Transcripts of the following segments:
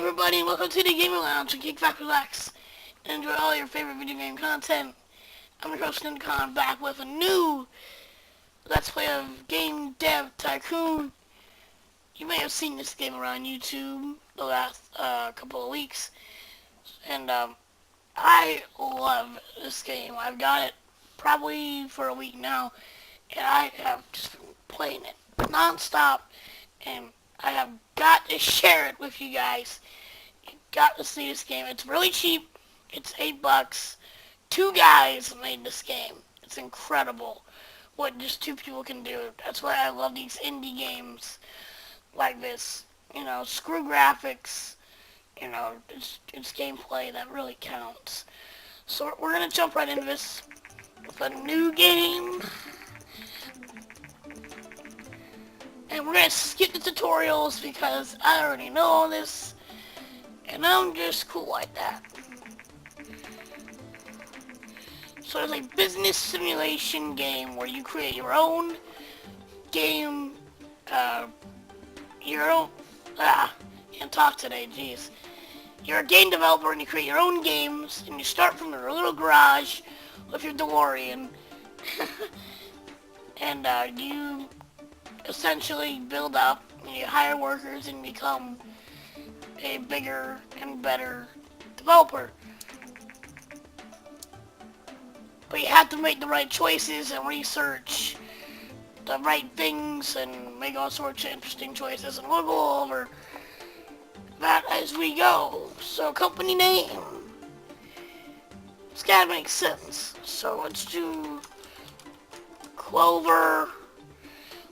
everybody, and welcome to the Gaming Lounge and kick back, relax, and enjoy all your favorite video game content. I'm your host, Tycoon, back with a new Let's Play of Game Dev Tycoon. You may have seen this game around YouTube the last couple of weeks, and I love this game. I've got it probably for a week now, and I have just been playing it non-stop, and I have got to share it with you guys. You got to see this game. It's really cheap. It's $8. Two guys made this game. It's incredible what just two people can do. That's why I love these indie games like this. You know, screw graphics. You know, it's gameplay that really counts. So we're going to jump right into this with a new game. And we're going to skip the tutorials because I already know all this. And I'm just cool like that. So it's a business simulation game where you create your own game, can't talk today, jeez. You're a game developer and you create your own games and you start from your little garage with your DeLorean. And you essentially build up, and you hire workers and become a bigger and better developer. But you have to make the right choices and research the right things and make all sorts of interesting choices, and we'll go over that as we go. So, company name. It's gotta make sense. So let's do Clover.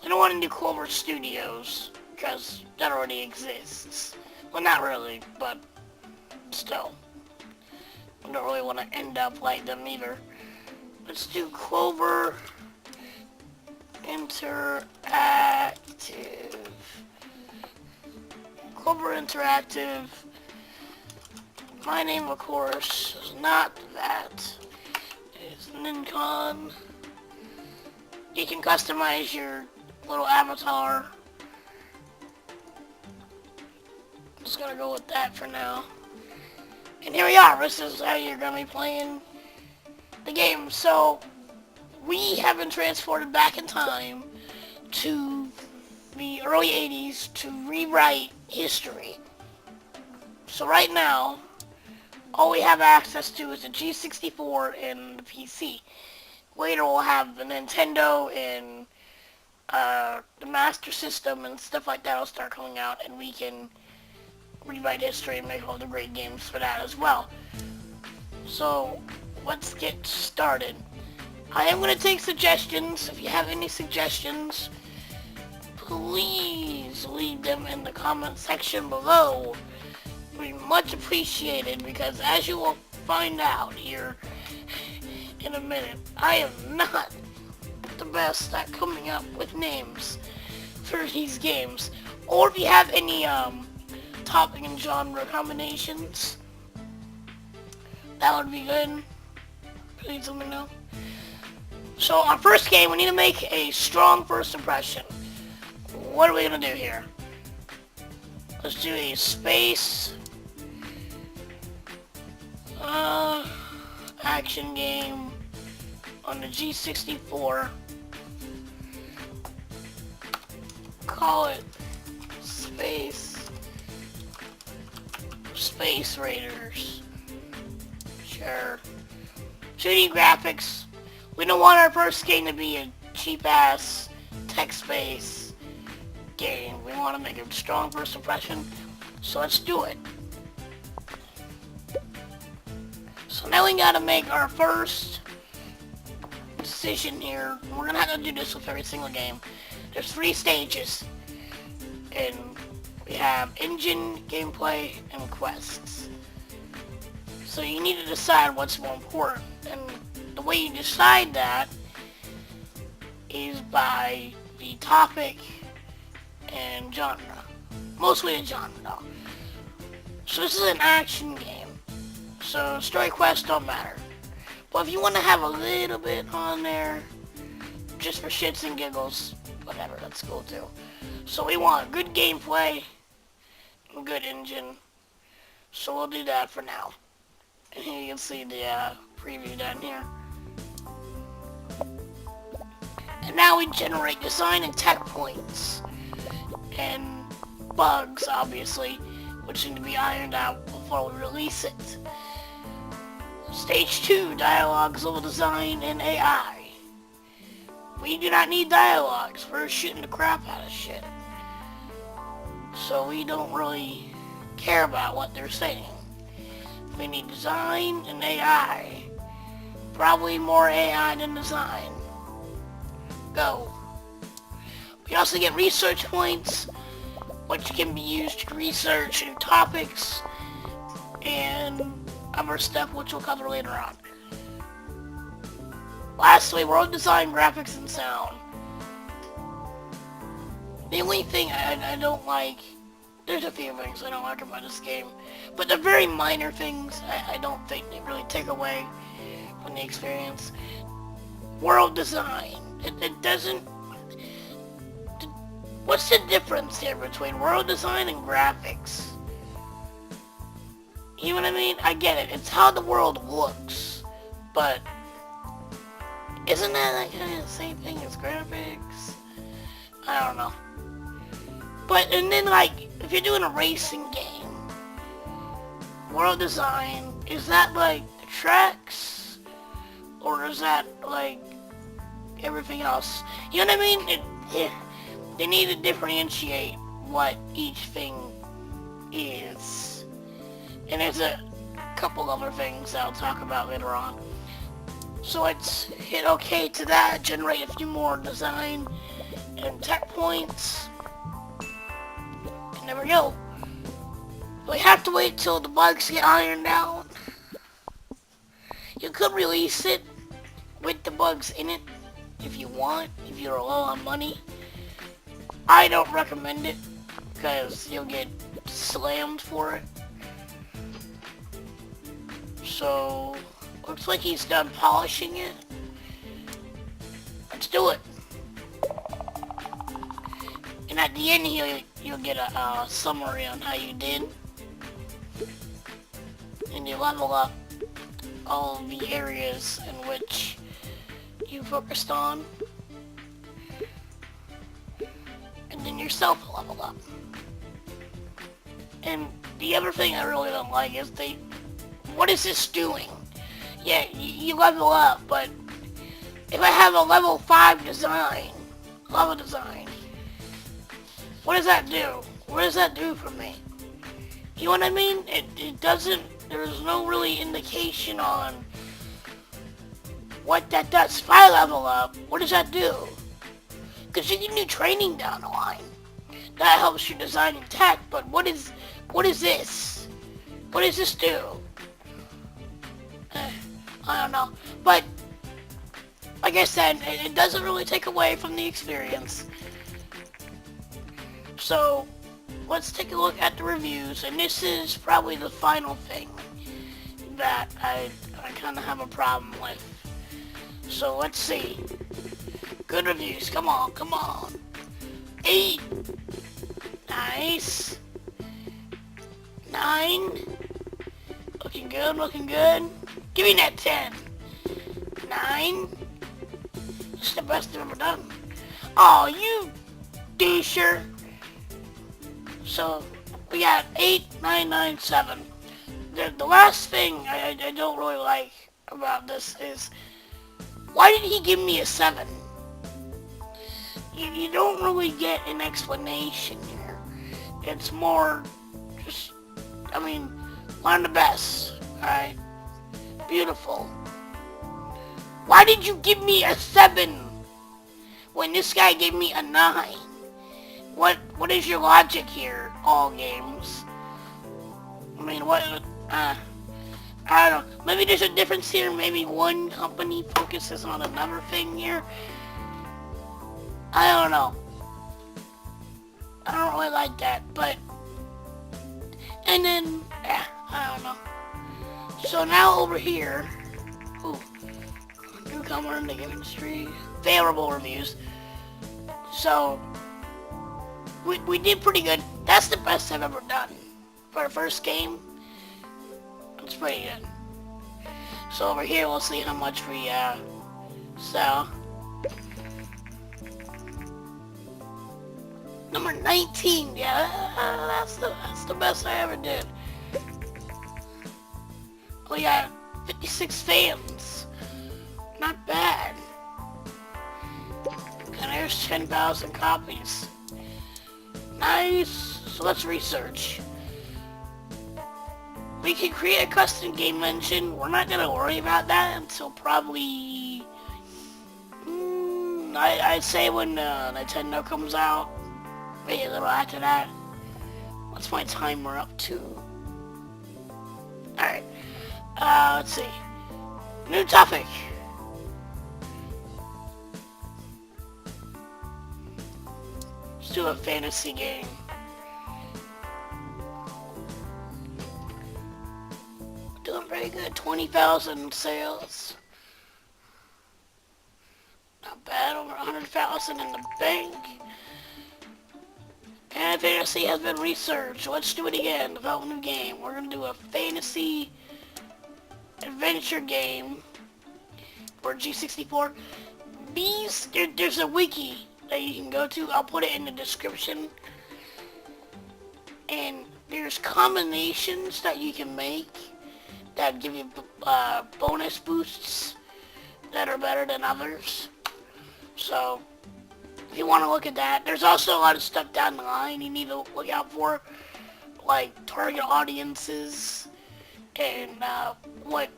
I don't want to do Clover Studios, because that already exists. Well, not really, but still. I don't really want to end up like them either. Let's do Clover Interactive. Clover Interactive. My name, of course, is not that. It's Nincon. You can customize your little avatar. Just gonna go with that for now. And here we are. This is how you're gonna be playing the game. So we have been transported back in time to the early 80s to rewrite history. So right now, all we have access to is the G64 and the PC. Later we'll have the Nintendo and the Master System and stuff like that will start coming out, and we can rewrite history and make all the great games for that as well. So let's get started. I am going to take suggestions. If you have any suggestions, please leave them in the comment section below. It would be much appreciated, because as you will find out here in a minute, I am not the best at coming up with names for these games. Or if you have any topic and genre combinations, that would be good. Please let me know. So our first game, we need to make a strong first impression. What are we gonna do here? Let's do a space action game on the G64. Call it Space Raiders. Sure. 2D graphics. We don't want our first game to be a cheap-ass text-based game. We want to make a strong first impression. So let's do it. So now we gotta make our first decision here. We're gonna have to do this with every single game. There's 3 stages. And we have engine, gameplay, and quests. So you need to decide what's more important. And the way you decide that is by the topic and genre. Mostly the genre though. So this is an action game. So story quests don't matter. But if you want to have a little bit on there, just for shits and giggles, whatever, that's cool too. So we want good gameplay, good engine, So we'll do that for now. And here you can see the preview down here. And now we generate design and tech points. And bugs, obviously, which need to be ironed out before we release it. Stage 2, dialogues, level design, and AI. We do not need dialogues. We're shooting the crap out of shit. So we don't really care about what they're saying. We need design and AI. Probably more AI than design. Go. We also get research points, which can be used to research new topics and other stuff which we'll cover later on. Lastly, world design, graphics, and sound. The only thing I don't like, there's a few things I don't like about this game, but they're very minor things. I don't think they really take away from the experience. World design. It doesn't... What's the difference here between world design and graphics? You know what I mean? I get it. It's how the world looks. But isn't that kind of the same thing as graphics? I don't know. But, and then like, if you're doing a racing game, world design, is that like the tracks? Or is that like everything else? You know what I mean? They need to differentiate what each thing is. And there's a couple other things that I'll talk about later on. So let's hit OK to that, generate a few more design and tech points. And there we go. We have to wait till the bugs get ironed out. You could release it with the bugs in it if you want, if you're low on money. I don't recommend it because you'll get slammed for it. So, looks like he's done polishing it. Let's do it. And at the end here, you'll get a summary on how you did. And you level up all the areas in which you focused on. And then yourself will level up. And the other thing I really don't like is what is this doing? Yeah, you level up, but if I have a level 5 level design, what does that do? What does that do for me? You know what I mean? It doesn't, there's no really indication on what that does. If I level up, what does that do? Because you get new training down the line. That helps you design and tech, but what is this? What does this do? I don't know. But, like I said, it doesn't really take away from the experience. So, let's take a look at the reviews, and this is probably the final thing that I kind of have a problem with. So, let's see. Good reviews, come on, come on. 8. Nice. 9. Looking good, looking good. Give me that 10. 9. It's the best I've ever done. Oh, you doucher. So, we got 8, 9, 9, 7. The last thing I don't really like about this is, why did he give me a 7? You don't really get an explanation here. It's more just, I mean, one of the best, alright? Beautiful. Why did you give me a 7 when this guy gave me a 9? What is your logic here, all games? I mean, what, I don't know. Maybe there's a difference here. Maybe one company focuses on another thing here. I don't know. I don't really like that, but... And then, I don't know. So now over here... Ooh. Newcomer in the game industry. Favorable reviews. So... We did pretty good. That's the best I've ever done for a first game. That's pretty good. So over here, we'll see how much we sell. Number 19, yeah, that's the best I ever did. We got 56 fans. Not bad. And there's 10,000 copies. Nice. So let's research. We can create a custom game engine. We're not gonna worry about that until probably I'd say when Nintendo comes out. Maybe a little after that. What's my timer up to? Alright. Let's see. New topic. Let's do a fantasy game. Doing pretty good. 20,000 sales. Not bad. Over 100,000 in the bank. And fantasy has been researched. Let's do it again. Develop a new game. We're gonna do a fantasy adventure game for G64. There's a wiki that you can go to. I'll put it in the description. And there's combinations that you can make that give you bonus boosts that are better than others. So if you want to look at that, there's also a lot of stuff down the line you need to look out for, like target audiences and what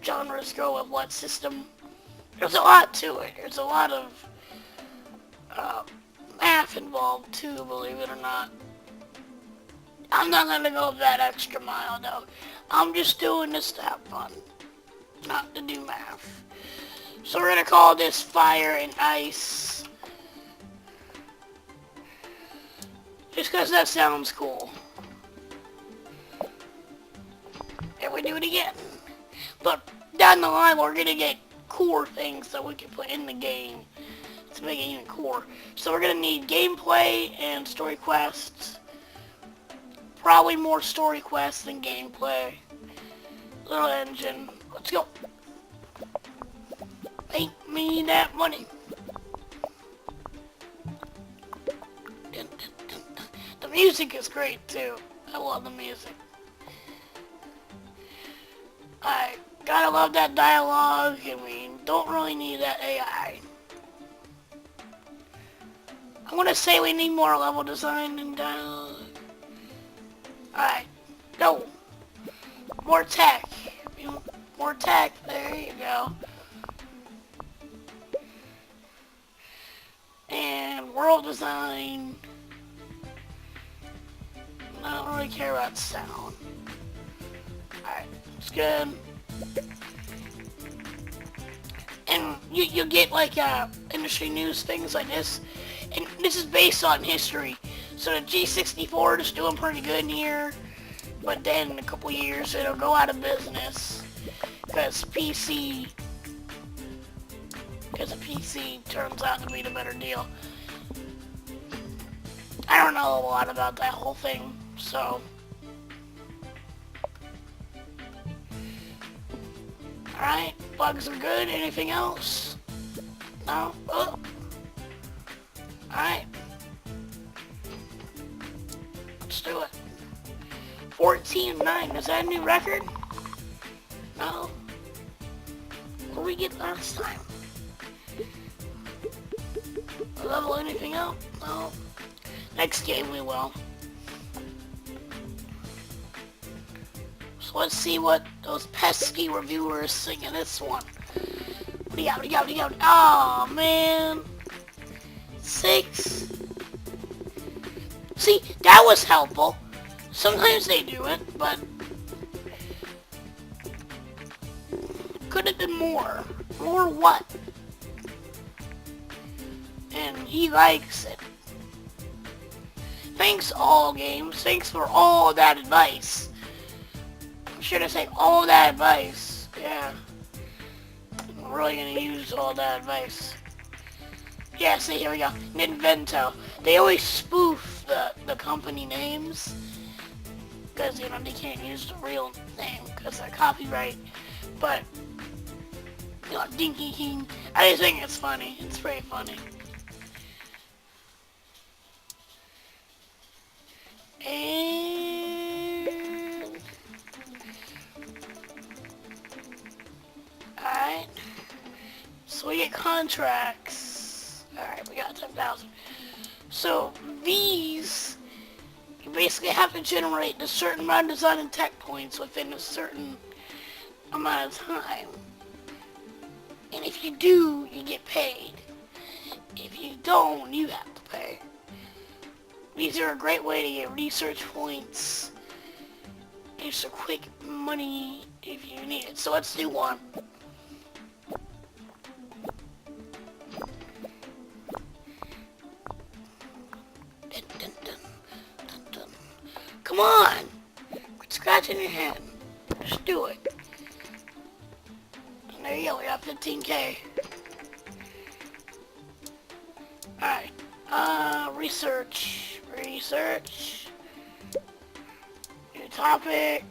genres go with what system. There's a lot to it. There's a lot of math involved too, believe it or not. I'm not gonna go that extra mile though. I'm just doing this to have fun, not to do math. So we're gonna call this Fire and Ice. Just because that sounds cool. And we do it again. But down the line, we're going to get cooler things that we can put in the game to make it even cooler. So we're going to need gameplay and story quests. Probably more story quests than gameplay. Little engine. Let's go. Make me that money. The music is great too. I love the music. I gotta love that dialogue, and we don't really need that AI. I'm gonna say we need more level design and dialogue. Alright, go. More tech. More tech, there you go. And world design. I don't really care about sound. Alright, it's good. And you get like industry news, things like this. And this is based on history. So the G64 is doing pretty good here. But then in a couple years it'll go out of business. Because PC turns out to be the better deal. I don't know a lot about that whole thing. So, alright, bugs are good. Anything else? No? Oh. Alright. Let's do it. 14-9. Is that a new record? No. What did we get last time? Level anything up? No. Next game we will. So let's see what those pesky reviewers think of this one. What do you got? Oh man. 6. See, that was helpful. Sometimes they do it, but could have been more. More what? And he likes it. Thanks all games. Thanks for all that advice. I'm sure to say all that advice. Yeah. I'm really gonna use all that advice. Yeah, see, here we go. Ninvento. They always spoof the company names. because, you know, they can't use the real name because of copyright. But, you know, Dinky King, I just think it's funny. It's pretty funny. And... alright. So we get contracts. Alright, we got 10,000. So these, you basically have to generate a certain amount of design and tech points within a certain amount of time. And if you do, you get paid. If you don't, you have to pay. These are a great way to get research points. Extra quick money if you need it. So let's do one. Dun, dun, dun, dun, dun. Come on! Quit scratching your head. Just do it. And there you go, we got 15K. Alright. Research. New topic.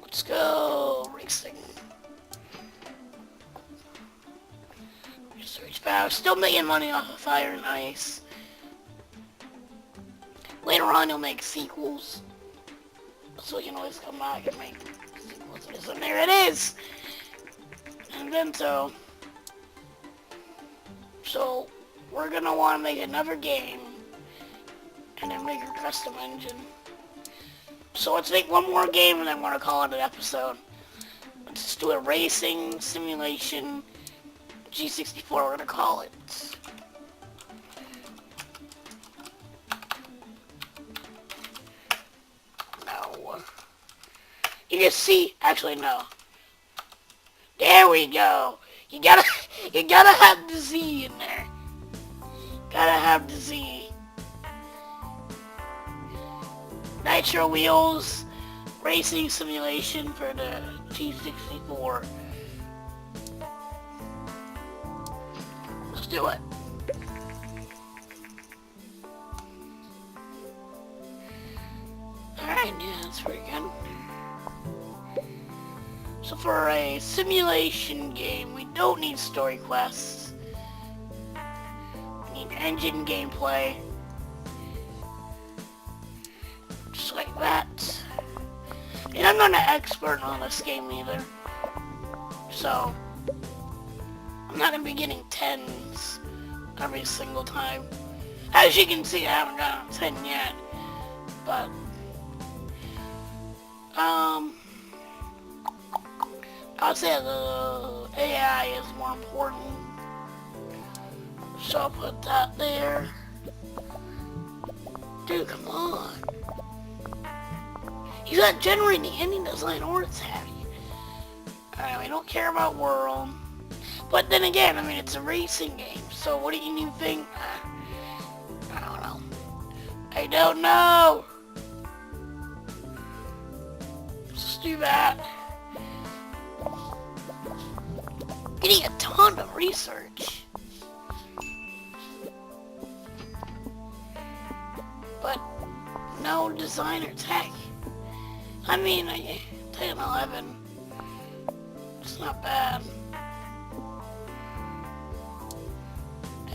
Let's go racing. Research power. Still making money off of Fire and Ice. Later on, you'll make sequels, so you can always come back and make sequels. And there it is! Invento. So, we're gonna want to make another game, and then make a custom engine. So let's make one more game, and then we're gonna call it an episode. Let's just do a racing simulation G64, we're gonna call it. You can see, actually no. There we go. You gotta have the Z in there. Gotta have the Z. Nitro Wheels Racing Simulation for the G64. Let's do it. Alright, yeah, that's pretty good. So for a simulation game, we don't need story quests. We need engine gameplay. Just like that. And I'm not an expert on this game either. So, I'm not going to be getting 10s every single time. As you can see, I haven't gotten a 10 yet. But, I'll say the AI is more important, so I'll put that there. Dude, come on. He's not generating any design or attack. Alright, we don't care about world. But then again, I mean, it's a racing game, so what do you think? I don't know. I don't know. Let's do that. Getting a ton of research. But no design or tech. I mean, 10, 11. It's not bad.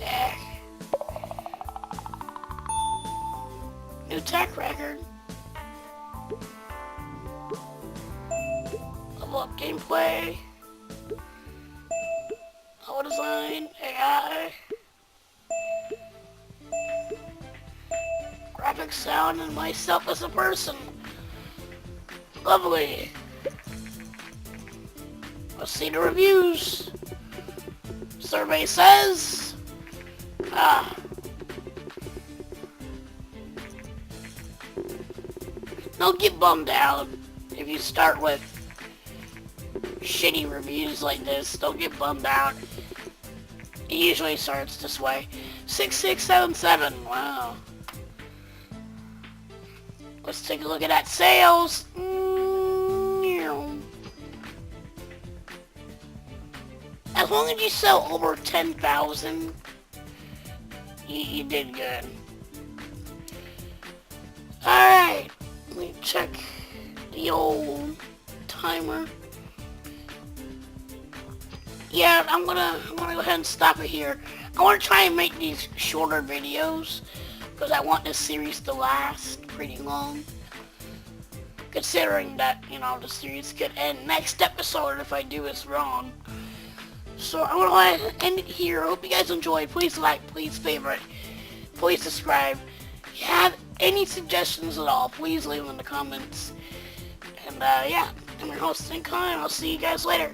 Eh. New tech record. Level up gameplay. Level design. AI. Graphics, sound, and myself as a person. Lovely. Let's see the reviews. Survey says... Don't get bummed out if you start with shitty reviews like this. Don't get bummed out. It usually starts this way. 6677. Wow. Let's take a look at that sales. as long as you sell over 10,000, you did good. Alright, let me check the old timer. Yeah, I'm gonna go ahead and stop it here. I want to try and make these shorter videos because I want this series to last pretty long. Considering that, you know, the series could end next episode if I do this wrong. So I'm gonna end it here. I hope you guys enjoyed. Please like, please favorite, please subscribe. If you have any suggestions at all, please leave them in the comments. And yeah, I'm your host, Tycoon, and I'll see you guys later.